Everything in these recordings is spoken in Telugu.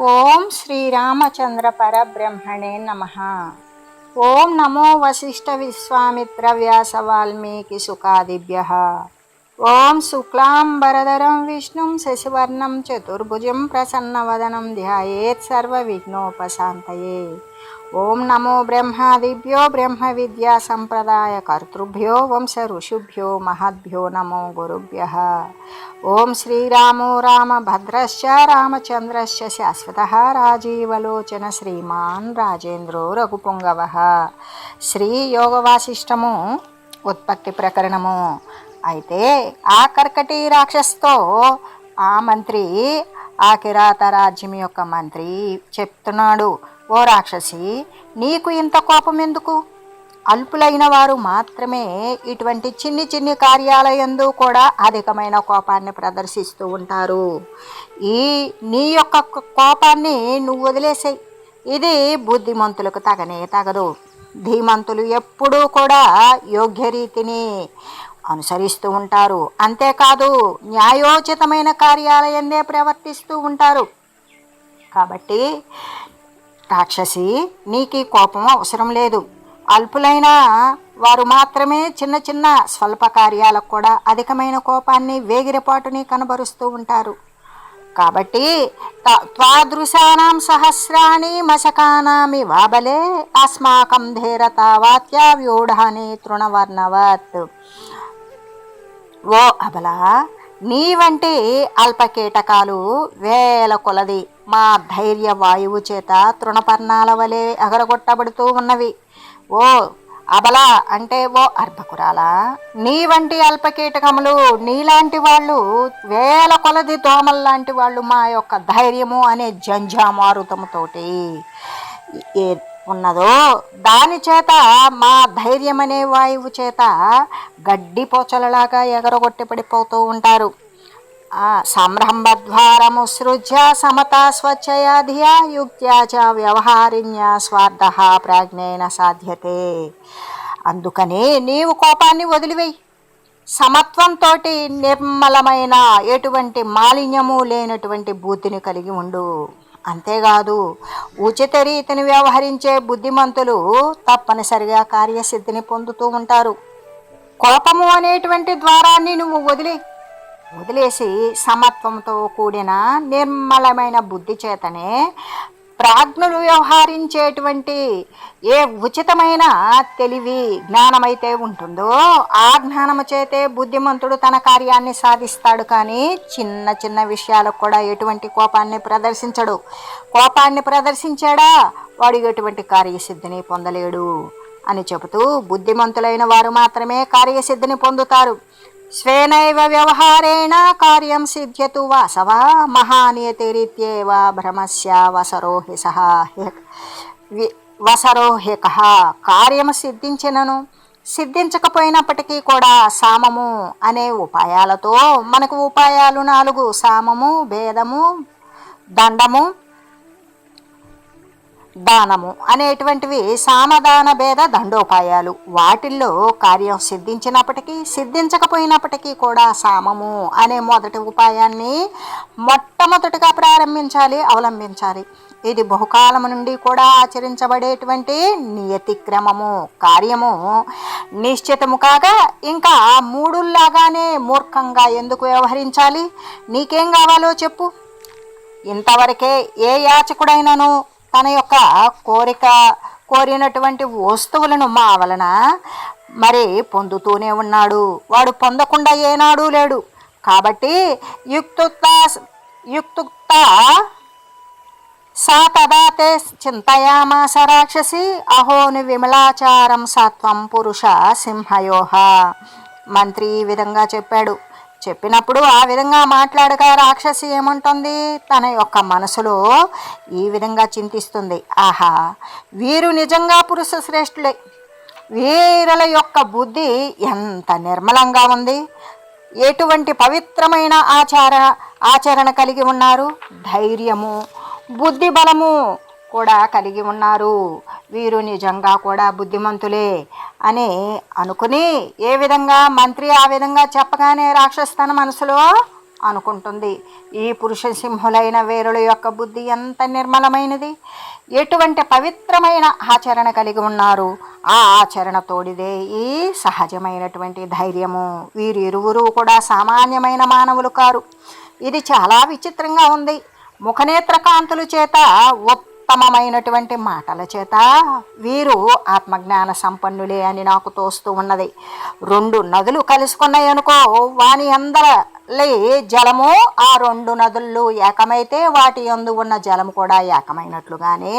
ఓం శ్రీరామచంద్ర పరబ్రహ్మణే నమః. ఓం నమో వశిష్ఠ విశ్వామిత్ర వ్యాస వాల్మీకి సుఖాదిభ్యః. ఓం శుక్లాంబరధరం విష్ణుం శశివర్ణం చతుర్భుజం ప్రసన్నవదనం ధ్యాయేత్ సర్వవిఘ్నోపశాంతయే. ఓం నమో బ్రహ్మాదిభ్యో బ్రహ్మ విద్యా సంప్రదాయ కర్తృభ్యో వంశ ఋషిభ్యో మహద్భ్యో నమో గురుభ్యః. ఓం శ్రీరామో రామభద్రశ్చ రామచంద్రశ్చ శాశ్వతః రాజీవలోచన శ్రీమాన్ రాజేంద్రో రఘుపుంగవః. శ్రీ యోగవాసిష్టము ఉత్పత్తి ప్రకరణము. అయితే ఆ కర్కటి రాక్షసుతో ఆ మంత్రి, ఆ కిరాత రాజ్యం యొక్క మంత్రి చెప్తున్నాడు, ఓ రాక్షసి, నీకు ఇంత కోపం ఎందుకు? అల్పులైన వారు మాత్రమే ఇటువంటి చిన్ని చిన్ని కార్యాలయందు కూడా అధికమైన కోపాన్ని ప్రదర్శిస్తూ ఉంటారు. నీ యొక్క కోపాన్ని నువ్వు వదిలేసాయి. ఇది బుద్ధిమంతులకు తగనే తగదు. ధీమంతులు ఎప్పుడూ కూడా యోగ్యరీతిని అనుసరిస్తూ ఉంటారు. అంతేకాదు న్యాయోచితమైన కార్యాలయందే ప్రవర్తిస్తూ ఉంటారు. కాబట్టి రాక్షసి, నీకు కోపం అవసరం లేదు. అల్పులైన వారు మాత్రమే చిన్న చిన్న స్వల్ప కార్యాలకు కూడా అధికమైన కోపాన్ని, వేగిరపాటుని కనబరుస్తూ ఉంటారు. కాబట్టి త్వాదృశానాం సహస్రాణి మశకానామి వాబలే అస్మాకం ధీరతా వాత్యా వ్యూఢాని తృణవర్ణవత్. ఓ అబల, నీ వంటి అల్పకీటకాలు వేల కొలది మా ధైర్య వాయువు చేత తృణపర్ణాల వలె ఎగరగొట్టబడుతూ ఉన్నవి. ఓ అబల అంటే ఓ అర్భకురాల, నీ వంటి అల్పకీటకములు, నీలాంటి వాళ్ళు, వేల కొలది దోమల్లాంటి వాళ్ళు మా యొక్క ధైర్యము అనే జంఝామారుతముతోటి ఉన్నదో దాని చేత, మా ధైర్యం అనే వాయువు చేత గడ్డి పోచలలాగా ఎగరగొట్టి పడిపోతూ ఉంటారు. సంరంభద్వారముసృజ్య సమతా స్వచ్ఛయా ధియా యుక్త్యా చ వ్యవహారిణ్య స్వార్థ ప్రాజ్ఞేన సాధ్యతే. అందుకని నీవు కోపాన్ని వదిలివేయి. సమత్వంతో నిర్మలమైన, ఎటువంటి మాలిన్యము లేనటువంటి బుద్ధిని కలిగి ఉండు. అంతేకాదు ఉచిత రీతిని వ్యవహరించే బుద్ధిమంతులు తప్పనిసరిగా కార్యసిద్ధిని పొందుతూ ఉంటారు. కోపము అనేటువంటి ద్వారాన్ని నువ్వు వదిలేసి సమత్వంతో కూడిన నిర్మలమైన బుద్ధి చేతనే ప్రాజ్ఞులు వ్యవహరించేటువంటి ఏ ఉచితమైన తెలివి జ్ఞానమైతే ఉంటుందో ఆ జ్ఞానము చేతే బుద్ధిమంతుడు తన కార్యాన్ని సాధిస్తాడు. కానీ చిన్న చిన్న విషయాలకు కూడా ఎటువంటి కోపాన్ని ప్రదర్శించడు. కోపాన్ని ప్రదర్శించాడా వాడు ఎటువంటి కార్యసిద్ధిని పొందలేడు అని చెబుతూ, బుద్ధిమంతులైన వారు మాత్రమే కార్యసిద్ధిని పొందుతారు. స్వేనైవ వ్యవహారేణ కార్యం సిద్ధ్యతు వాసవ మహానియతిరిత్యేవ భ్రమస్య వసరోహిక. కార్యము సిద్ధించినను సిద్ధించకపోయినప్పటికీ కూడా సామము అనే ఉపాయాలతో, మనకు ఉపాయాలు 4: సామము, భేదము, దండము, దానము అనేటువంటివి సామదాన భేద దండోపాయాలు. వాటిల్లో కార్యం సిద్ధించినప్పటికీ సిద్ధించకపోయినప్పటికీ కూడా సామము అనే మొదటి ఉపాయాన్ని మొట్టమొదటిగా అవలంబించాలి. ఇది బహుకాలము నుండి కూడా ఆచరించబడేటువంటి నియతి క్రమము. కార్యము నిశ్చితము కాగా ఇంకా 3లాగానే మూర్ఖంగా ఎందుకు వ్యవహరించాలి? నీకేం కావాలో చెప్పు. ఇంతవరకే ఏ యాచకుడైనను తన యొక్క కోరినటువంటి వస్తువులను మా వలన మరి పొందుతూనే ఉన్నాడు. వాడు పొందకుండా ఏనాడూ లేడు. కాబట్టి యుక్తుక్త సా తదాతే చింతయామాస రాక్షసి అహోని విమలాచారం సత్వం పురుష సింహయోహ. మంత్రి ఈ విధంగా చెప్పినప్పుడు ఆ విధంగా మాట్లాడగా రాక్షసి ఏమంటుంది? తన యొక్క మనసులో ఈ విధంగా చింతిస్తుంది, ఆహా, వీరు నిజంగా పురుష శ్రేష్ఠులే. వీరుల యొక్క బుద్ధి ఎంత నిర్మలంగా ఉంది, ఎటువంటి పవిత్రమైన ఆచరణ కలిగి ఉన్నారు, ధైర్యము, బుద్ధి బలము కూడా కలిగి ఉన్నారు. వీరు నిజంగా కూడా బుద్ధిమంతులే అని అనుకుని, ఏ విధంగా మంత్రి ఆ విధంగా చెప్పగానే రాక్షసు తన మనసులో అనుకుంటుంది. ఈ పురుష సింహులైన వీరుల యొక్క బుద్ధి ఎంత నిర్మలమైనది, ఎటువంటి పవిత్రమైన ఆచరణ కలిగి ఉన్నారు. ఆ ఆచరణ తోడిదే ఈ సహజమైనటువంటి ధైర్యము. వీరిరువురు కూడా సామాన్యమైన మానవులు కారు. ఇది చాలా విచిత్రంగా ఉంది. ముఖనేత్ర కాంతుల చేత, ఉత్తమమైనటువంటి మాటల చేత వీరు ఆత్మజ్ఞాన సంపన్నులే అని నాకు తోస్తూ ఉన్నది. రెండు నదులు కలుసుకున్నాయి అనుకో, వాని అందరి జలము ఆ రెండు నదులు ఏకమైతే వాటి యందు ఉన్న జలము కూడా ఏకమైనట్లుగానే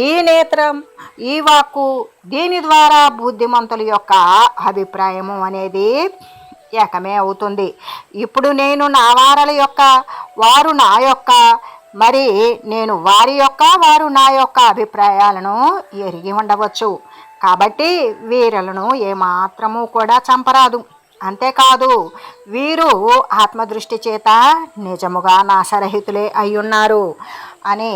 ఈ నేత్రం, ఈ వాక్కు, దీని ద్వారా బుద్ధిమంతుల యొక్క అభిప్రాయము అనేది ఏకమే అవుతుంది. ఇప్పుడు నేను నా వారల యొక్క, వారు నా యొక్క, మరి నేను వారి యొక్క, వారు నా యొక్క అభిప్రాయాలను ఎరిగి ఉండవచ్చు. కాబట్టి వీరులను ఏమాత్రము కూడా చంపరాదు. అంతేకాదు, వీరు ఆత్మదృష్టి చేత నిజముగా నాశరహితులే అయ్యున్నారు అని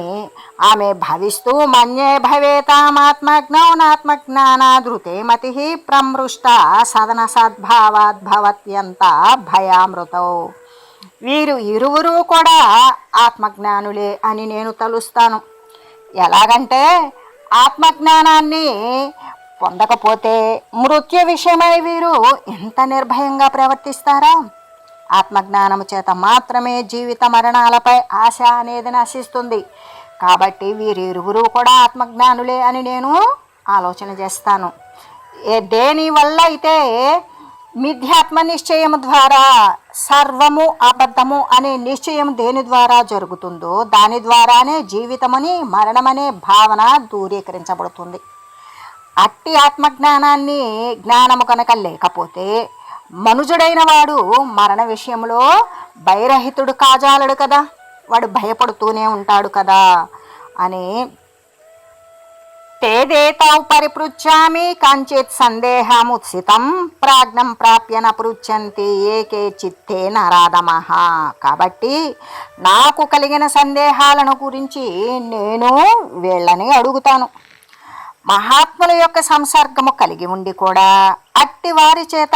ఆమె భావిస్తూ, మన్యే భవేతామాత్మజ్ఞానాత్మజ్ఞానాధృతే మతి ప్రమృష్ట సదన సద్భావాద్భవత్యంత భయామృతౌ. వీరు ఇరువురు కూడా ఆత్మజ్ఞానులే అని నేను తలుస్తాను. ఎలాగంటే, ఆత్మజ్ఞానాన్ని పొందకపోతే మృత్యు విషయమై వీరు ఎంత నిర్భయంగా ప్రవర్తిస్తారా? ఆత్మజ్ఞానము చేత మాత్రమే జీవిత మరణాలపై ఆశ అనేది నశిస్తుంది. కాబట్టి వీరిరువురు కూడా ఆత్మజ్ఞానులే అని నేను ఆలోచన చేస్తాను. దేని వల్ల అయితే మిథ్యాత్మ నిశ్చయము ద్వారా సర్వము అబద్ధము అనే నిశ్చయం దేని ద్వారా జరుగుతుందో దాని ద్వారానే జీవితమని మరణమనే భావన దూరీకరించబడుతుంది. అట్టి ఆత్మజ్ఞానాన్ని జ్ఞానము కనుక లేకపోతే మనుజుడైన వాడు మరణ విషయంలో భయరహితుడు కాజాలడు కదా, వాడు భయపడుతూనే ఉంటాడు కదా అని. తేదేతాౌ పరిపృచ్ఛామి కంచిత్ సందేహముత్సితం ప్రాజ్ఞం ప్రాప్య న పృచ్ఛంతి ఏకే చిత్తే నరాధమః. కాబట్టి నాకు కలిగిన సందేహాలను గురించి నేను వీళ్ళని అడుగుతాను. మహాత్ముల యొక్క సంసర్గము కలిగి ఉండి కూడా అట్టి వారి చేత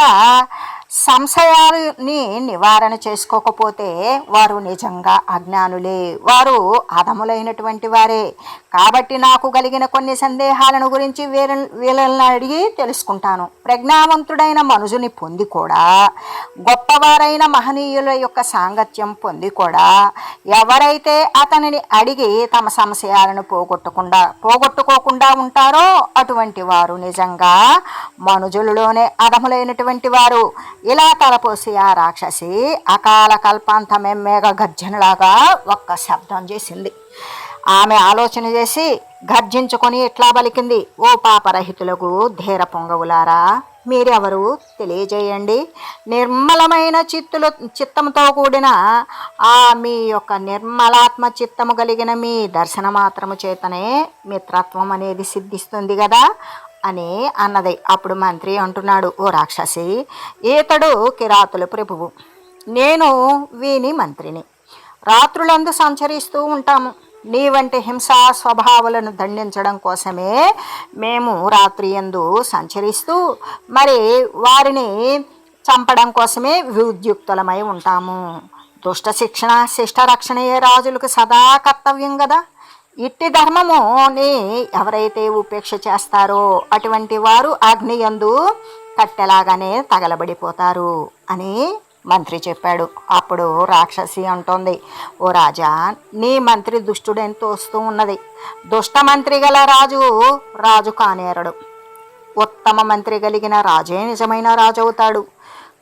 సంశయాలని నివారణ చేసుకోకపోతే వారు నిజంగా అజ్ఞానులే, వారు అధములైనటువంటి వారే. కాబట్టి నాకు కలిగిన కొన్ని సందేహాలను గురించి వీళ్ళని అడిగి తెలుసుకుంటాను. ప్రజ్ఞావంతుడైన మనుజుని పొంది కూడా, గొప్పవారైన మహనీయుల యొక్క సాంగత్యం పొంది కూడా ఎవరైతే అతనిని అడిగి తమ సంశయాలను పోగొట్టుకోకుండా ఉంటారో అటువంటి వారు నిజంగా మనుజులలోనే అధములైనటువంటి వారు. ఇలా తలపోసి ఆ రాక్షసి అకాల కల్పాంతమే మేఘ గర్జనలాగా ఒక్క శబ్దం చేసింది. ఆమె ఆలోచన చేసి గర్జించుకొని ఇట్లా పలికింది, ఓ పాపరహితులకు ధీర పొంగవులారా, మీరెవరు తెలియజేయండి. నిర్మలమైన చిత్తంతో కూడిన ఆ మీ యొక్క నిర్మలాత్మ చిత్తము కలిగిన మీ దర్శన మాత్రము చేతనే మిత్రత్వం అనేది సిద్ధిస్తుంది కదా అని అన్నది. అప్పుడు మంత్రి అంటున్నాడు, ఓ రాక్షసి, ఈతడు కిరాతుల ప్రభువు, నేను వీని మంత్రిని. రాత్రులందు సంచరిస్తూ ఉంటాము. నీ వంటి హింసా స్వభావాలను దండించడం కోసమే మేము రాత్రి యందు సంచరిస్తూ మరి వారిని చంపడం కోసమే విద్యుక్తులమై ఉంటాము. దుష్ట శిక్షణ శిష్ట రక్షణయే రాజులకు సదా కర్తవ్యం కదా. ఇట్టి ధర్మముని ఎవరైతే ఉపేక్ష చేస్తారో అటువంటి వారు అగ్నియందు కట్టెలాగానే తగలబడిపోతారు అని మంత్రి చెప్పాడు. అప్పుడు రాక్షసి అంటోంది, ఓ రాజా, నీ మంత్రి దుష్టుడని తోస్తూ ఉన్నది. దుష్ట మంత్రి గల రాజు కానేరడు. ఉత్తమ మంత్రి కలిగిన రాజే నిజమైన రాజు అవుతాడు.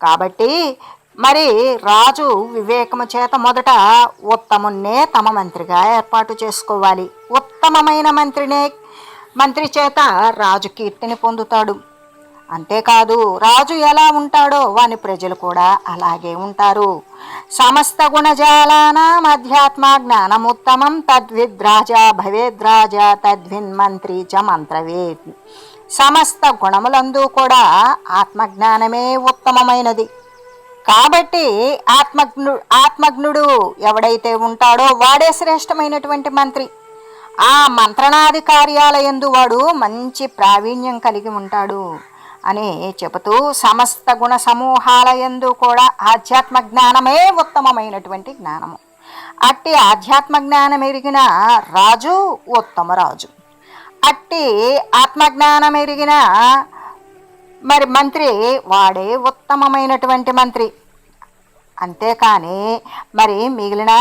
కాబట్టి మరి రాజు వివేకము చేత మొదట ఉత్తమున్నే తమ మంత్రిగా ఏర్పాటు చేసుకోవాలి. ఉత్తమమైన మంత్రి చేత రాజు కీర్తిని పొందుతాడు. అంతేకాదు, రాజు ఎలా ఉంటాడో వాని ప్రజలు కూడా అలాగే ఉంటారు. సమస్త గుణజాలానాం అధ్యాత్మ జ్ఞానముత్తమం తద్విద్రాజా భవేద్రాజా తద్విన్మంత్రి చ మంత్రవేత్. సమస్త గుణములందు కూడా ఆత్మజ్ఞానమే ఉత్తమమైనది. కాబట్టి ఆత్మజ్ఞుడు ఎవడైతే ఉంటాడో వాడే శ్రేష్టమైనటువంటి మంత్రి. ఆ మంత్రణాది కార్యాలయందు వాడు మంచి ప్రావీణ్యం కలిగి ఉంటాడు. అని చెబుతూ సమస్త గుణ సమూహాల యందు కూడా ఆధ్యాత్మ జ్ఞానమే ఉత్తమమైనటువంటి జ్ఞానము. అట్టి ఆధ్యాత్మ జ్ఞానం ఎరిగిన రాజు ఉత్తమ రాజు. అట్టి ఆత్మజ్ఞానం ఎరిగిన మరి మంత్రి వాడే ఉత్తమమైనటువంటి మంత్రి. అంతేకాని మరి మిగిలిన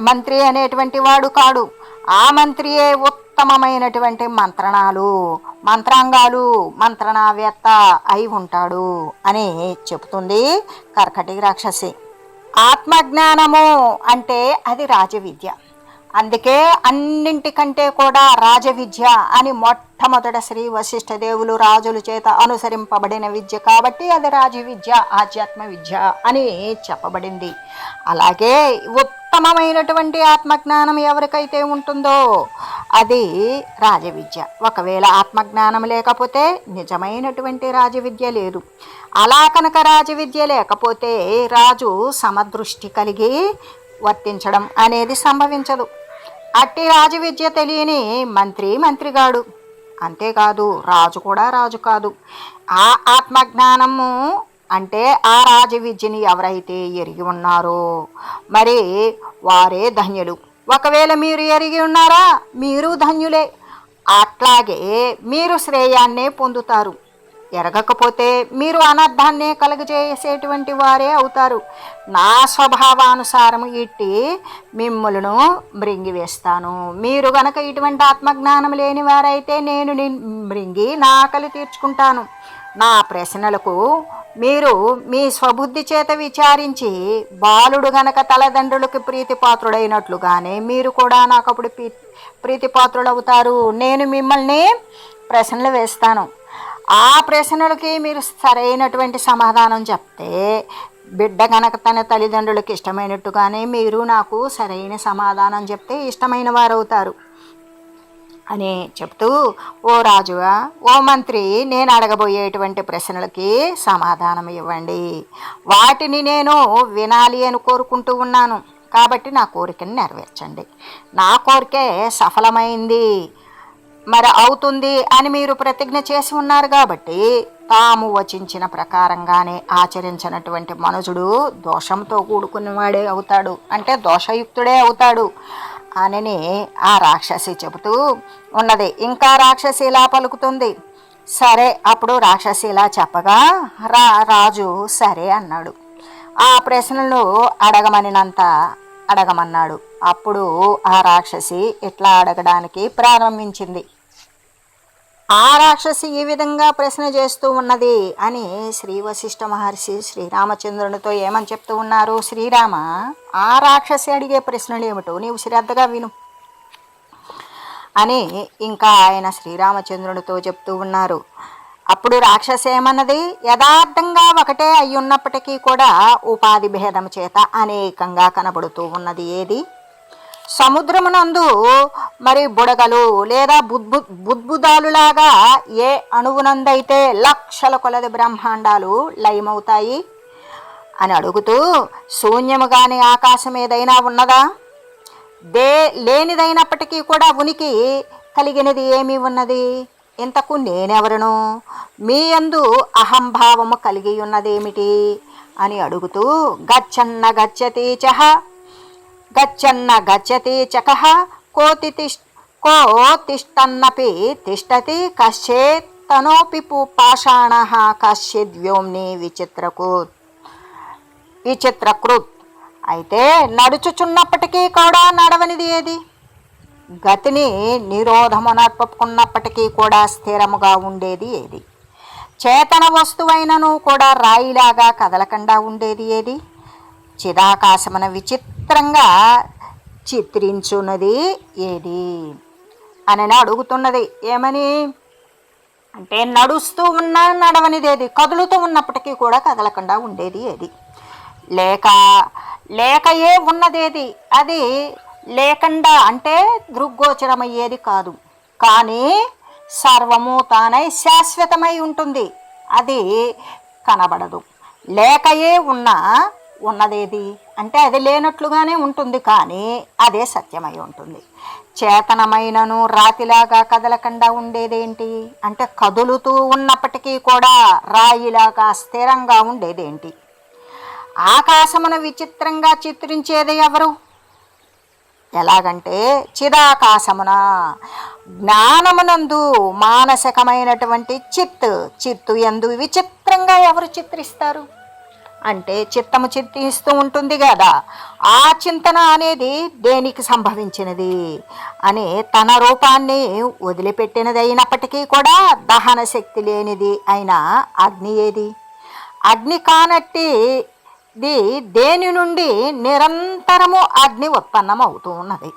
మంత్రి అనేటువంటి వాడు కాడు. ఆ మంత్రియే ఉత్తమమైనటువంటి మంత్రాంగాలు మంత్రణావేత్త అయి ఉంటాడు అని చెబుతుంది కర్కటి రాక్షసి. ఆత్మజ్ఞానము అంటే అది రాజవిద్య. అందుకే అన్నింటికంటే కూడా రాజవిద్య అని మొట్టమొదట శ్రీ వశిష్ఠ దేవులు రాజుల చేత అనుసరింపబడిన విద్య కాబట్టి అది రాజవిద్య, ఆధ్యాత్మ విద్య అని చెప్పబడింది. అలాగే ఉత్తమమైనటువంటి ఆత్మజ్ఞానం ఎవరికైతే ఉంటుందో అది రాజవిద్య. ఒకవేళ ఆత్మజ్ఞానం లేకపోతే నిజమైనటువంటి రాజవిద్య లేదు. అలా కనుక రాజవిద్య లేకపోతే రాజు సమదృష్టి కలిగి వర్తించడం అనేది సంభవించదు. అట్టి రాజవిద్య తెలియని మంత్రిగాడు. అంతేకాదు రాజు కూడా రాజు కాదు. ఆ ఆత్మజ్ఞానము అంటే ఆ రాజవిద్యని ఎవరైతే ఎరిగి ఉన్నారో మరి వారే ధన్యులు. ఒకవేళ మీరు ఎరిగి ఉన్నారా మీరు ధన్యులే. అట్లాగే మీరు శ్రేయాన్నే పొందుతారు. ఎరగకపోతే మీరు అనర్థాన్నే కలుగజేసేటువంటి వారే అవుతారు. నా స్వభావానుసారం ఇట్టి మిమ్ములను మృంగివేస్తాను. మీరు గనక ఇటువంటి ఆత్మజ్ఞానం లేని వారైతే నేను మృంగి నా ఆకలి తీర్చుకుంటాను. నా ప్రశ్నలకు మీరు మీ స్వబుద్ధి చేత విచారించి బాలుడు గనక తల్లిదండ్రులకు ప్రీతిపాత్రుడైనట్లుగానే మీరు కూడా నాకు అప్పుడు ప్రీతిపాత్రుడవుతారు. నేను మిమ్మల్ని ప్రశ్నలు వేస్తాను. ఆ ప్రశ్నలకి మీరు సరైనటువంటి సమాధానం చెప్తే బిడ్డ కనుక తన తల్లిదండ్రులకు ఇష్టమైనట్టుగానే మీరు నాకు సరైన సమాధానం చెప్తే ఇష్టమైన వారు అవుతారు అని చెప్తూ, ఓ రాజుగా, ఓ మంత్రి, నేను అడగబోయేటువంటి ప్రశ్నలకి సమాధానం ఇవ్వండి. వాటిని నేను వినాలి అని కోరుకుంటూ ఉన్నాను. కాబట్టి నా కోరికని నెరవేర్చండి. నా కోరికే సఫలమైంది మరి అవుతుంది అని మీరు ప్రతిజ్ఞ చేసి ఉన్నారు కాబట్టి తాము వచించిన ప్రకారంగానే ఆచరించినటువంటి మనుజుడు దోషంతో కూడుకున్నవాడే అవుతాడు, అంటే దోషయుక్తుడే అవుతాడు అని ఆ రాక్షసి చెబుతూ ఉన్నది. ఇంకా రాక్షసి ఇలా పలుకుతుంది. సరే, అప్పుడు రాక్షసి ఇలా చెప్పగా రాజు సరే అన్నాడు. ఆ ప్రశ్నలు అడగమనినంత అడగమన్నాడు. అప్పుడు ఆ రాక్షసి ఇట్లా అడగడానికి ప్రారంభించింది. ఆ రాక్షసి ఈ విధంగా ప్రశ్న చేస్తూ ఉన్నది అని శ్రీ వశిష్ఠ మహర్షి శ్రీరామచంద్రునితో ఏమని చెప్తూ ఉన్నారు. శ్రీరామ, ఆ రాక్షసి అడిగే ప్రశ్నలు ఏమిటో నీవు శ్రద్ధగా విను అని ఇంకా ఆయన శ్రీరామచంద్రునితో చెప్తూ ఉన్నారు. అప్పుడు రాక్షసి ఏమన్నది, యథార్థంగా ఒకటే అయ్యున్నప్పటికీ కూడా ఉపాధి భేదం చేత అనేకంగా కనబడుతూ ఉన్నది ఏది? సముద్రమునందు మరి బుడగలు లేదా బుద్బుదాలులాగా ఏ అణువునందైతే లక్షల కొలది బ్రహ్మాండాలు లయమవుతాయి అని అడుగుతూ, శూన్యము కాని ఆకాశం ఏదైనా ఉన్నదా? లేనిదైనప్పటికీ కూడా ఉనికి కలిగినది ఏమీ ఉన్నది? ఇంతకు నేనెవరను? మీ యందు అహంభావము కలిగి ఉన్నదేమిటి అని అడుగుతూ, గచ్చన్న గచ్చతి చహ గచ్చన్న గచ్చతి చకః కో తిష్టన్నపి తిష్టతి కశ్చేత్తనోపి పాషాణః కశ్చిద్వ్యోమ్ని విచిత్రకృత్. అయితే నడుచుచున్నప్పటికీ కూడా నడవనిది ఏది? గతిని నిరోధమునర్పుకున్నప్పటికీ కూడా స్థిరముగా ఉండేది ఏది? చేతన వస్తువైనను కూడా రాయిలాగా కదలకుండా ఉండేది ఏది? చిదాకాశమున విచిత్రంగా చిత్రించున్నది ఏది అని అడుగుతున్నది. ఏమని అంటే నడుస్తూ ఉన్నా నడవనిదేది, కదులుతూ ఉన్నప్పటికీ కూడా కదలకుండా ఉండేది ఏది? లేకయే ఉన్నదేది? అది లేకుండా అంటే దృగ్గోచరమయ్యేది కాదు, కానీ సర్వము తానై శాశ్వతమై ఉంటుంది, అది కనబడదు. లేకయే ఉన్న ఉన్నదేది అంటే అది లేనట్లుగానే ఉంటుంది, కానీ అదే సత్యమై ఉంటుంది. చేతనమైనను రాతిలాగా కదలకుండా ఉండేదేంటి అంటే కదులుతూ ఉన్నప్పటికీ కూడా రాయిలాగా స్థిరంగా ఉండేదేంటి? ఆకాశమును విచిత్రంగా చిత్రించేది ఎవరు? ఎలాగంటే చిదాకాశమున జ్ఞానమునందు మానసికమైనటువంటి చిత్తు ఎందు విచిత్రంగా ఎవరు చిత్రిస్తారు అంటే చిత్తము చింతిస్తూ ఉంటుంది కదా, ఆ చింతన అనేది దేనికి సంభవించినది అని తన రూపాన్ని వదిలిపెట్టినది అయినప్పటికీ కూడా దహన శక్తి లేనిది అయిన అగ్ని ఏది? అగ్ని కానట్టిది దేని నుండి నిరంతరము అగ్ని ఉత్పన్నం అవుతూ ఉన్నది.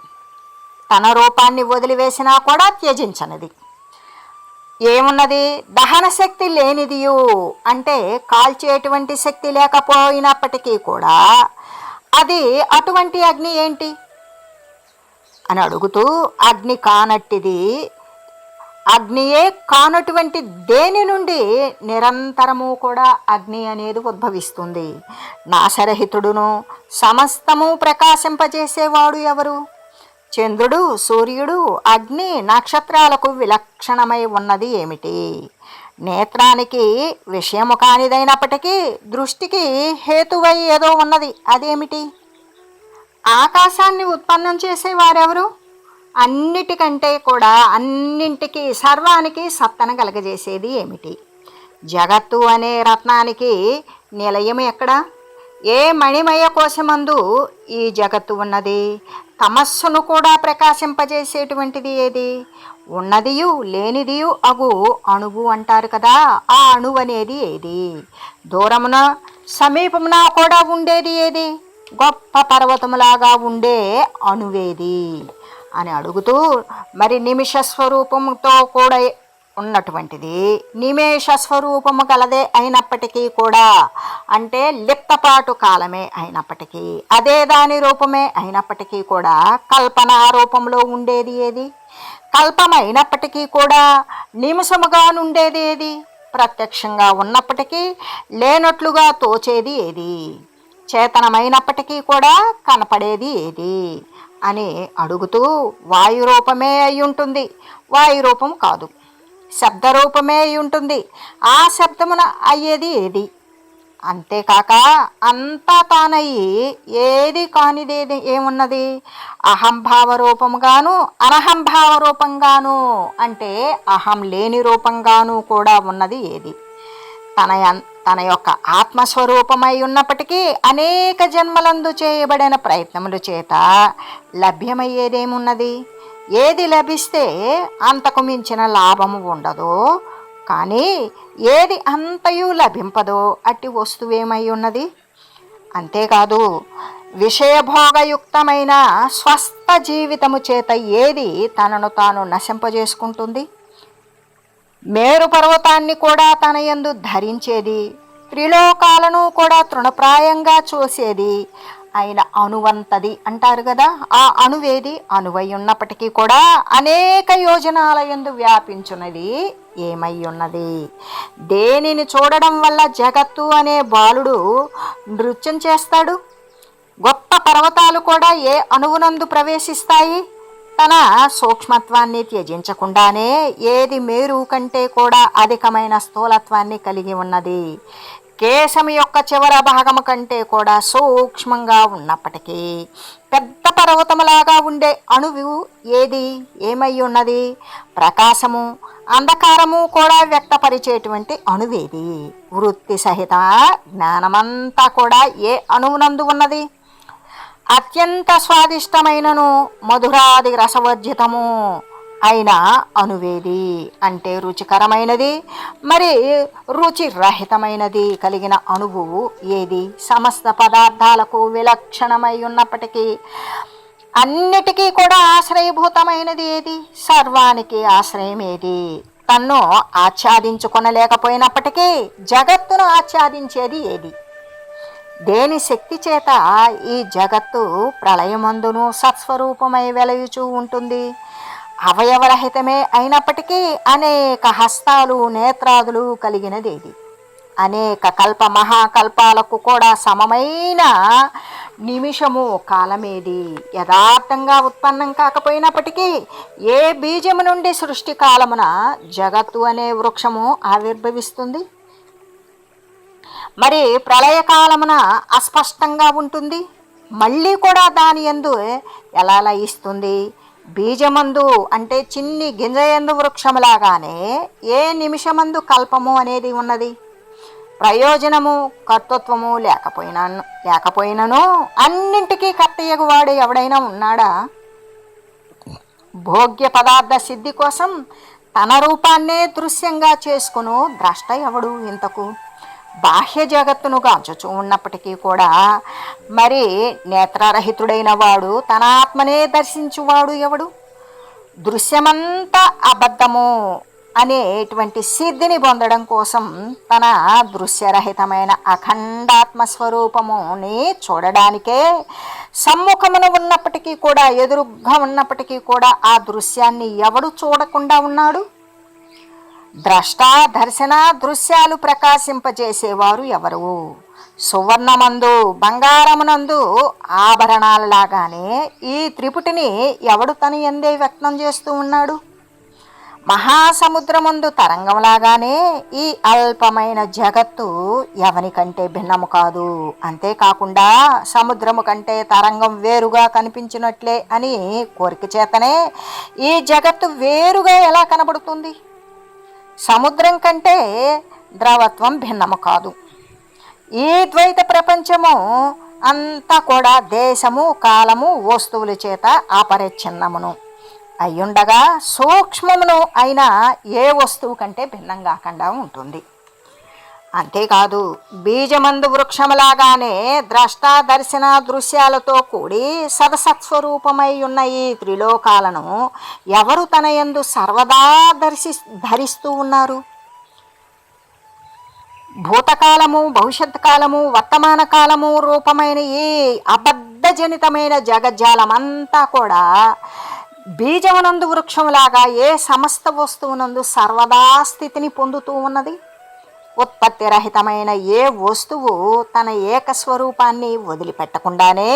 తన రూపాన్ని వదిలివేసినా కూడా త్యజించనిది ఏమున్నది? దహన శక్తి లేనిదియు అంటే కాల్చేటువంటి శక్తి లేకపోయినప్పటికీ కూడా అది అటువంటి అగ్ని ఏంటి అని అడుగుతూ, అగ్ని కానట్టిది, అగ్నియే కానటువంటి దేని నుండి నిరంతరము కూడా అగ్ని అనేది ఉద్భవిస్తుంది. నాశరహితుడును సమస్తము ప్రకాశింపజేసేవాడు ఎవరు? చంద్రుడు, సూర్యుడు, అగ్ని, నక్షత్రాలకు విలక్షణమై ఉన్నది ఏమిటి? నేత్రానికి విషయము కానిదైనప్పటికీ దృష్టికి హేతువై ఏదో ఉన్నది, అదేమిటి? ఆకాశాన్ని ఉత్పన్నం చేసేవారెవరు? అన్నిటికంటే కూడా అన్నింటికి సర్వానికి సత్తన కలగజేసేది ఏమిటి? జగత్తు అనే రత్నానికి నిలయం ఎక్కడ? ఏ మణిమయ కోశమందు ఈ జగత్తు ఉన్నది? తమస్సును కూడా ప్రకాశింపజేసేటువంటిది ఏది? ఉన్నదియు లేనిదియు అగు అణువు అంటారు కదా, ఆ అణువు అనేది ఏది? దూరమున సమీపమున కూడా ఉండేది ఏది? గొప్ప పర్వతములాగా ఉండే అణువేది అని అడుగుతూ, మరి నిమిష స్వరూపముతో కూడా ఉన్నటువంటిది నిమేష స్వరూపము గలదే అయినప్పటికీ కూడా అంటే లిప్తపాటు కాలమే అయినప్పటికీ అదే దాని రూపమే అయినప్పటికీ కూడా కల్పన రూపంలో ఉండేది ఏది? కల్పమైనప్పటికీ కూడా నిమిషముగా నుండేది ఏది? ప్రత్యక్షంగా ఉన్నప్పటికీ లేనట్లుగా తోచేది ఏది? చేతనమైనప్పటికీ కూడా కనపడేది ఏది అని అడుగుతూ, వాయురూపమే అయి ఉంటుంది, వాయురూపం కాదు. శబ్దరూపమే అయి ఉంటుంది, ఆ శబ్దమున అయ్యేది ఏది? అంతేకాక అంతా తానయ్యి ఏది కానిదేది ఏమున్నది? అహంభావ రూపంగాను అనహంభావ రూపంగాను అంటే అహం లేని రూపంగాను కూడా ఉన్నది ఏది? తన యొక్క ఆత్మస్వరూపమై ఉన్నప్పటికీ అనేక జన్మలందు చేయబడిన ప్రయత్నముల చేత లభ్యమయ్యేదేమున్నది? ఏది లభిస్తే అంతకు మించిన లాభము ఉండదో, కానీ ఏది అంతయు లభింపదో అట్టి వస్తువేమై ఉన్నది? అంతేకాదు విషయభోగయుక్తమైన స్వస్థ జీవితము చేత ఏది తనను తాను నశింపజేసుకుంటుంది? మేరు పర్వతాన్ని కూడా తన యందు ధరించేది, త్రిలోకాలను కూడా తృణప్రాయంగా చూసేది అయిన అణువంతది అంటారు కదా, ఆ అణువేది? అణువై ఉన్నప్పటికీ కూడా అనేక యోజనాల యందు వ్యాపించున్నది ఏమై ఉన్నది? దేనిని చూడడం వల్ల జగత్తు అనే బాలుడు నృత్యం చేస్తాడు? గొప్ప పర్వతాలు కూడా ఏ అణువునందు ప్రవేశిస్తాయి? తన సూక్ష్మత్వాన్ని త్యజించకుండానే ఏది మేరు కంటే కూడా అధికమైన స్థూలత్వాన్ని కలిగి ఉన్నది? కేశము యొక్క చివర భాగము కంటే కూడా సూక్ష్మంగా ఉన్నప్పటికీ పెద్ద పర్వతములాగా ఉండే అణువు ఏది? ఏమై ఉన్నది? ప్రకాశము అంధకారము కూడా వ్యక్తపరిచేటువంటి అణువేది? వృత్తి సహిత జ్ఞానమంతా కూడా ఏ అణువునందు ఉన్నది? అత్యంత స్వాదిష్టమైనను మధురాది రసవర్జితము అయిన అణువేది అంటే రుచికరమైనది, మరి రుచి రహితమైనది కలిగిన అణువు ఏది? సమస్త పదార్థాలకు విలక్షణమై ఉన్నప్పటికీ అన్నిటికీ కూడా ఆశ్రయభూతమైనది ఏది? సర్వానికి ఆశ్రయం ఏది? తన్ను ఆచ్ఛాదించుకొనలేకపోయినప్పటికీ జగత్తును ఆచ్ఛాదించేది ఏది? దేని శక్తి చేత ఈ జగత్తు ప్రళయమందును సత్స్వరూపమై వెలయుచూ ఉంటుంది? అవయవరహితమే అయినప్పటికీ అనేక హస్తాలు నేత్రాదులు కలిగినదేది? అనేక కల్ప మహాకల్పాలకు కూడా సమమైన నిమిషము కాలమేది. యథార్థంగా ఉత్పన్నం కాకపోయినప్పటికీ ఏ బీజము నుండి సృష్టి కాలమున జగత్తు అనే వృక్షము ఆవిర్భవిస్తుంది? మరి ప్రళయకాలమున అస్పష్టంగా ఉంటుంది. మళ్ళీ కూడా దాని యందు ఎలా లయిస్తుంది? బీజమందు అంటే చిన్ని గింజయందు వృక్షములాగానే ఏ నిమిషమందు కల్పము అనేది ఉన్నది. ప్రయోజనము కర్తృత్వము లేకపోయినను అన్నింటికీ కర్తయ్యగువాడు ఎవడైనా ఉన్నాడా? భోగ్య పదార్థ సిద్ధి కోసం తన రూపాన్నే దృశ్యంగా చేసుకును ద్రష్ట ఎవడు? ఇంతకు బాహ్య జగత్తును గాంచుచూ ఉన్నప్పటికీ కూడా మరి నేత్రరహితుడైన వాడు తన ఆత్మనే దర్శించువాడు ఎవడు? దృశ్యమంతా అబద్ధము అనేటువంటి సిద్ధిని పొందడం కోసం తన దృశ్యరహితమైన అఖండాత్మస్వరూపముని చూడడానికే సమ్ముఖమున ఉన్నప్పటికీ కూడా, ఎదురుగా ఉన్నప్పటికీ కూడా ఆ దృశ్యాన్ని ఎవడు చూడకుండా ఉన్నాడు? ద్రష్ట దర్శన దృశ్యాలు ప్రకాశింపజేసేవారు ఎవరు? సువర్ణమందు బంగారమునందు ఆభరణాలలాగానే ఈ త్రిపుటిని ఎవడు తన యందే వ్యక్తం చేస్తూ ఉన్నాడు? మహాసముద్రముందు తరంగంలాగానే ఈ అల్పమైన జగత్తు ఎవనికంటే భిన్నము కాదు. అంతేకాకుండా సముద్రము కంటే తరంగం వేరుగా కనిపించినట్లే అని కోరిక చేతనే ఈ జగత్తు వేరుగా ఎలా కనబడుతుంది? సముద్రం కంటే ద్రవత్వం భిన్నము కాదు. ఈ ద్వైత ప్రపంచము అంతా కూడా దేశము కాలము వస్తువుల చేత అపరిచ్ఛిన్నమును అయ్యుండగా సూక్ష్మమును అయినా ఏ వస్తువు కంటే భిన్నం కాకుండా ఉంటుంది. అంతేకాదు బీజమందు వృక్షములాగానే ద్రష్ట దర్శన దృశ్యాలతో కూడి సదసత్స్వరూపమై ఉన్న ఈ త్రిలోకాలను ఎవరు తన యందు సర్వదా ధరిస్తూ ఉన్నారు? భూతకాలము భవిష్యత్ కాలము వర్తమాన కాలము రూపమైన ఈ అబద్ధజనితమైన జగజ్జాలమంతా కూడా బీజమునందు వృక్షములాగా ఏ సమస్త వస్తువునందు సర్వదా స్థితిని పొందుతూ ఉన్నది. ఉత్పత్తి రహితమైన ఏ వస్తువు తన ఏకస్వరూపాన్ని వదిలిపెట్టకుండానే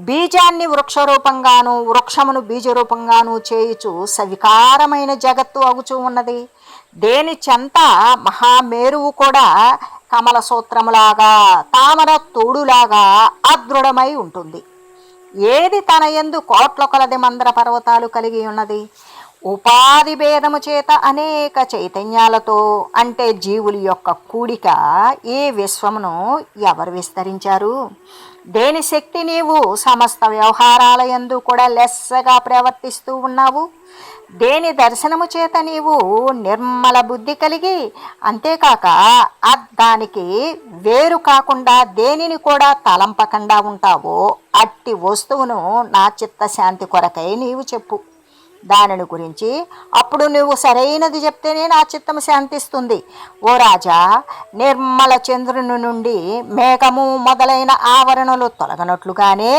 బీజాన్ని వృక్షరూపంగాను వృక్షమును బీజరూపంగాను చేయుచు సవికారమైన జగత్తు అగుచూ ఉన్నది. దేని చెంత మహామేరువు కూడా కమల సూత్రములాగా తామర తోడులాగా అదృఢమై ఉంటుంది. ఏది తన యందు కోట్ల కొలది మందర పర్వతాలు కలిగి ఉన్నది? ఉపాధి భేదము చేత అనేక చైతన్యాలతో అంటే జీవుల యొక్క కూడిక ఈ విశ్వమును ఎవరు విస్తరించారు? దేని శక్తి నీవు సమస్త వ్యవహారాల యందు కూడా లెస్సగా ప్రవర్తిస్తూ ఉన్నావు? దేని దర్శనము చేత నీవు నిర్మల బుద్ధి కలిగి అంతేకాక దానికి వేరు కాకుండా దేనిని కూడా తలంపకుండా ఉంటావో అట్టి వస్తువును నా చిత్తశాంతి కొరకై నీవు చెప్పు. దానిని గురించి అప్పుడు నువ్వు సరైనది చెప్తేనే నా చిత్తం శాంతిస్తుంది. ఓ రాజా, నిర్మల చంద్రుని నుండి మేఘము మొదలైన ఆవరణలు తొలగనట్లుగానే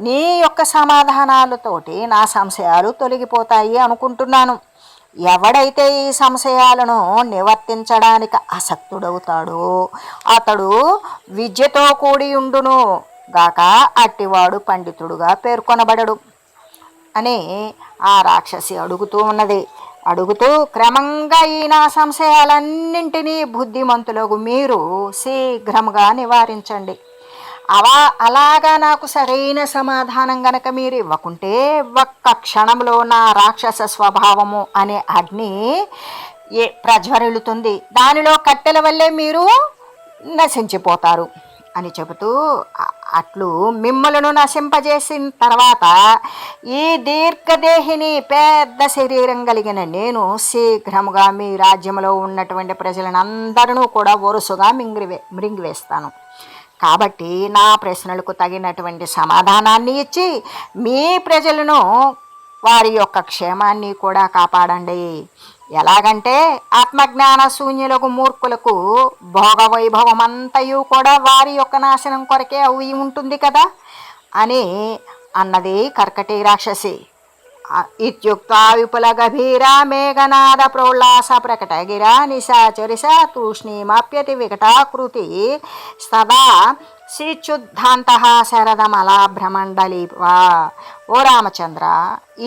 నీ యొక్క సమాధానాలతోటి నా సంశయాలు తొలగిపోతాయి అనుకుంటున్నాను. ఎవడైతే ఈ సంశయాలను నివర్తించడానికి ఆసక్తుడవుతాడో అతడు విద్యతో కూడి ఉండును గాక అట్టివాడు పండితుడుగా పేర్కొనబడడు అని ఆ రాక్షసి అడుగుతూ ఉన్నది. అడుగుతూ క్రమంగా ఈ నా సంశయాలన్నింటినీ బుద్ధిమంతులకు మీరు శీఘ్రముగా నివారించండి. అలాగా నాకు సరైన సమాధానం గనక మీరు ఇవ్వకుంటే ఒక్క క్షణంలో నా రాక్షస స్వభావము అనే అగ్ని ప్రజ్వరిల్లుతుంది. దానిలో కట్టెల వల్లే మీరు నశించిపోతారు అని చెబుతూ అట్లు మిమ్మలను నశింపజేసిన తర్వాత ఈ దీర్ఘదేహిని పెద్ద శరీరం కలిగిన నేను శీఘ్రముగా మీ రాజ్యంలో ఉన్నటువంటి ప్రజలందరూ కూడా వరుసగా మృంగివేస్తాను. కాబట్టి నా ప్రశ్నలకు తగినటువంటి సమాధానాన్ని ఇచ్చి మీ ప్రజలను వారి యొక్క క్షేమాన్ని కూడా కాపాడండి. ఎలాగంటే ఆత్మజ్ఞాన శూన్యులకు మూర్ఖులకు భోగవైభవం అంతయు కూడా వారి యొక్క నాశనం కొరకే అవి ఉంటుంది కదా అని అన్నది కర్కటి రాక్షసి. ఇత్యుక్త్వా విపులగభీరా మేఘనాద ప్రోల్లాస ప్రకటగిరా నిశాచరిష తూష్ణీమాప్యతి వికటాకృతి సదా శ్రీచ్యుద్ధాంత శరదమలాభ్రమండలివా. ఓ రామచంద్ర,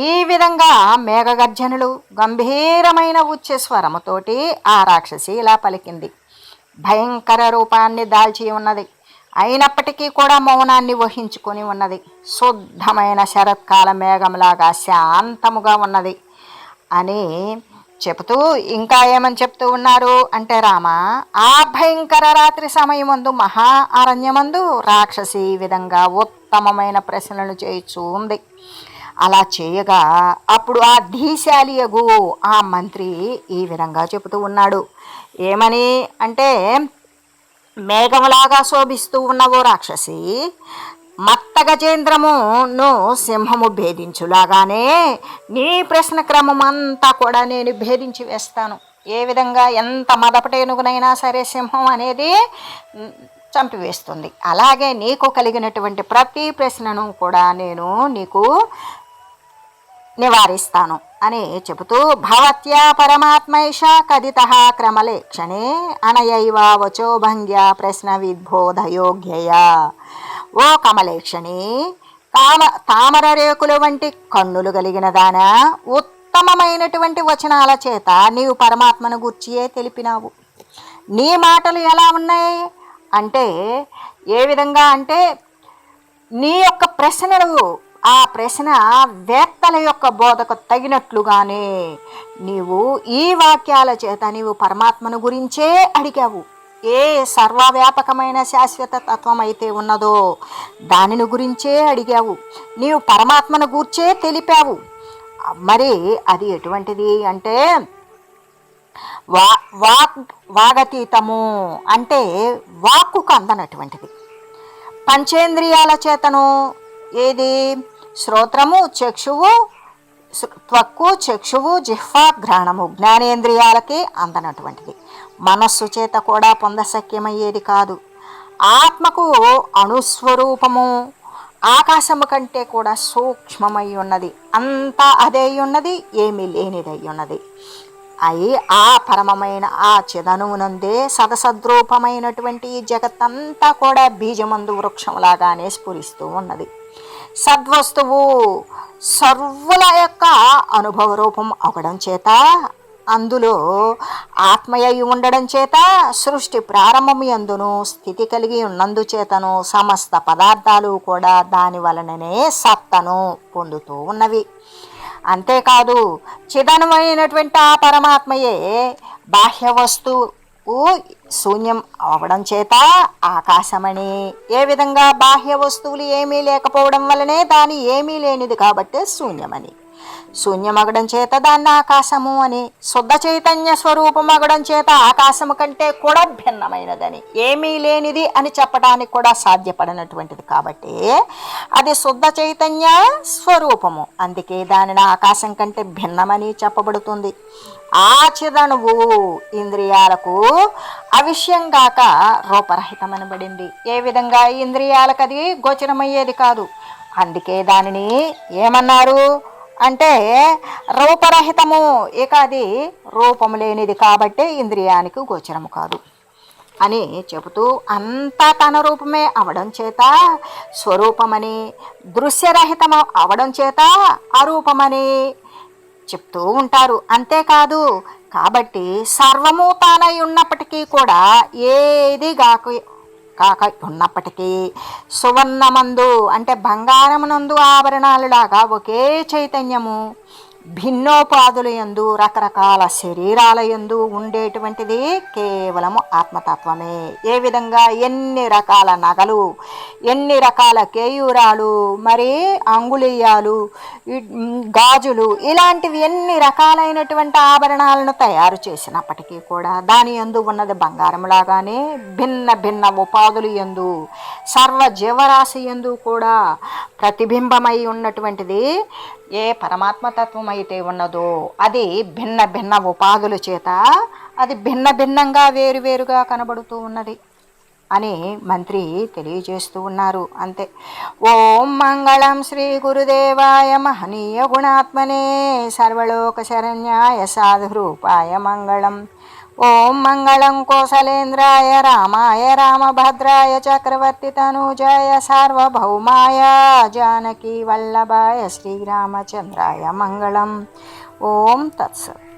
ఈ విధంగా మేఘగర్జనులు గంభీరమైన ఉచ్చస్వరముతోటి ఆ రాక్షసి ఇలా పలికింది. భయంకర రూపాన్ని దాల్చి ఉన్నది, అయినప్పటికీ కూడా మౌనాన్ని వహించుకొని ఉన్నది. శుద్ధమైన శరత్కాల మేఘంలాగా శాంతముగా ఉన్నది అని చెబుతూ ఇంకా ఏమని చెప్తూ ఉన్నారు అంటే, రామ, ఆ భయంకర రాత్రి సమయమందు మహా అరణ్యమందు రాక్షసి ఈ విధంగా ఉత్తమమైన ప్రశ్నలు చేయొచ్చు ఉంది. అలా చేయగా అప్పుడు ఆ ధీశాలియగు ఆ మంత్రి ఈ విధంగా చెబుతూ ఉన్నాడు. ఏమని అంటే, మేఘములాగా శోభిస్తూ ఉన్నవో రాక్షసి, మత్త గజేంద్రమును సింహము భేదించులాగానే నీ ప్రశ్న క్రమం అంతా కూడా నేను భేదించి వేస్తాను. ఏ విధంగా ఎంత మదపటేనుగునైనా సరే సింహం అనేది చంపివేస్తుంది, అలాగే నీకు కలిగినటువంటి ప్రతి ప్రశ్నను కూడా నేను నీకు నివారిస్తాను అని చెబుతూ, భవత్యా పరమాత్మైష కదిత క్రమలేక్షణే అనయైవ వచోభంగ్య ప్రశ్న విద్బోధయోగ్యయ. ఓ కమలేక్షణి, తామర రేకుల వంటి కన్నులు కలిగిన దాన, ఉత్తమమైనటువంటి వచనాల చేత నీవు పరమాత్మను గూర్చియే తెలిపినావు. నీ మాటలు ఎలా ఉన్నాయి అంటే, ఏ విధంగా అంటే, నీ యొక్క ప్రశ్నలు ఆ ప్రశ్న వేత్తల యొక్క బోధకు తగినట్లుగానే నీవు ఈ వాక్యాల చేత నీవు పరమాత్మను గురించే అడిగావు. ఏ సర్వవ్యాపకమైన శాశ్వత తత్వం అయితే ఉన్నదో దానిని గురించే అడిగావు. నీవు పరమాత్మను గూర్చే తెలిపావు. మరి అది ఎటువంటిది అంటే, వాగతీతము అంటే వాక్కుకు అందనటువంటిది. పంచేంద్రియాల చేతను ఏది శ్రోత్రము, చక్షువు, త్వక్కు, చక్షువు, జిహ్వ, ఘ్రాణము జ్ఞానేంద్రియాలకి అందనటువంటిది. మనస్సు చేత కూడా పొందశక్యమయ్యేది కాదు. ఆత్మకు అణుస్వరూపము ఆకాశము కంటే కూడా సూక్ష్మమై ఉన్నది. అంతా అదే ఉన్నది, ఏమీ లేనిదై ఉన్నది. అయి ఆ పరమమైన ఆ చిదనువునందే సదసద్రూపమైనటువంటి జగత్తంతా కూడా బీజమందు వృక్షంలాగానే స్ఫురిస్తూ ఉన్నది. సద్వస్తువు సర్వుల యొక్క అనుభవ రూపం అవడం చేత, అందులో ఆత్మయై ఉండడం చేత, సృష్టి ప్రారంభము యందును స్థితి కలిగి ఉన్నందుచేతను సమస్త పదార్థాలు కూడా దాని వలననే సత్తను పొందుతూ ఉన్నవి. అంతేకాదు, చిదనమైనటువంటి ఆ పరమాత్మయే బాహ్య వస్తువు శూన్యం అవడం చేత ఆకాశమని, ఏ విధంగా బాహ్య వస్తువులు ఏమీ లేకపోవడం వల్లనే దాని ఏమీ లేనిది కాబట్టి శూన్యమని, శూన్యమగడం చేత దాన్ని ఆకాశము అని, శుద్ధ చైతన్య స్వరూపమగడం చేత ఆకాశము కంటే కూడా భిన్నమైనదని, ఏమీ లేనిది అని చెప్పడానికి కూడా సాధ్యపడినటువంటిది కాబట్టి అది శుద్ధ చైతన్య స్వరూపము. అందుకే దానిని ఆకాశం కంటే భిన్నమని చెప్పబడుతుంది. ఆచిదనువు ఇంద్రియాలకు అవిషయంగాక రూపరహితమనబడింది. ఏ విధంగా ఇంద్రియాలకు అది గోచరమయ్యేది కాదు. అందుకే దానిని ఏమన్నారు అంటే రూపరహితము, ఇక అది రూపము లేనిది కాబట్టి ఇంద్రియానికి గోచరము కాదు అని చెబుతూ, అంతా తన రూపమే అవడం చేత స్వరూపమని, దృశ్యరహితము అవడం చేత అరూపమని చెప్తూ ఉంటారు. అంతేకాదు, కాబట్టి సర్వము తానై ఉన్నప్పటికీ కూడా ఏది కాక ఉన్నప్పటికీ సువర్ణమందు అంటే బంగారమునందు ఆభరణాలులాగా ఒకే చైతన్యము భిన్నోపాధుల యందు రకరకాల శరీరాల యందు ఉండేటువంటిది కేవలము ఆత్మతత్వమే. ఏ విధంగా ఎన్ని రకాల నగలు, ఎన్ని రకాల కేయూరాలు, మరి అంగుళీయాలు, గాజులు, ఇలాంటివి ఎన్ని రకాలైనటువంటి ఆభరణాలను తయారు చేసినప్పటికీ కూడా దాని యందు ఉన్నది బంగారంలాగానే భిన్న భిన్న ఉపాధులు యందు సర్వ జీవరాశి యందు కూడా ప్రతిబింబమై ఉన్నటువంటిది ఏ పరమాత్మతత్వం అయితే ఉన్నదో అది భిన్న భిన్న ఉపాధుల చేత అది భిన్న భిన్నంగా వేరువేరుగా కనబడుతూ ఉన్నది అని మంత్రి తెలియజేస్తూ ఉన్నారు. అంతే. ఓం మంగళం శ్రీ గురుదేవాయ మహనీయ గుణాత్మనే సర్వలోక శరణ్యాయ సాధురూపాయ మంగళం. ఓం మంగళం కోసలేంద్రాయ రామాయ రామభద్రాయ చక్రవర్తి తనూజాయ సార్వభౌమాయ జానకీ వల్లభాయ శ్రీరామచంద్రాయ మంగళం. ఓం తత్సత్.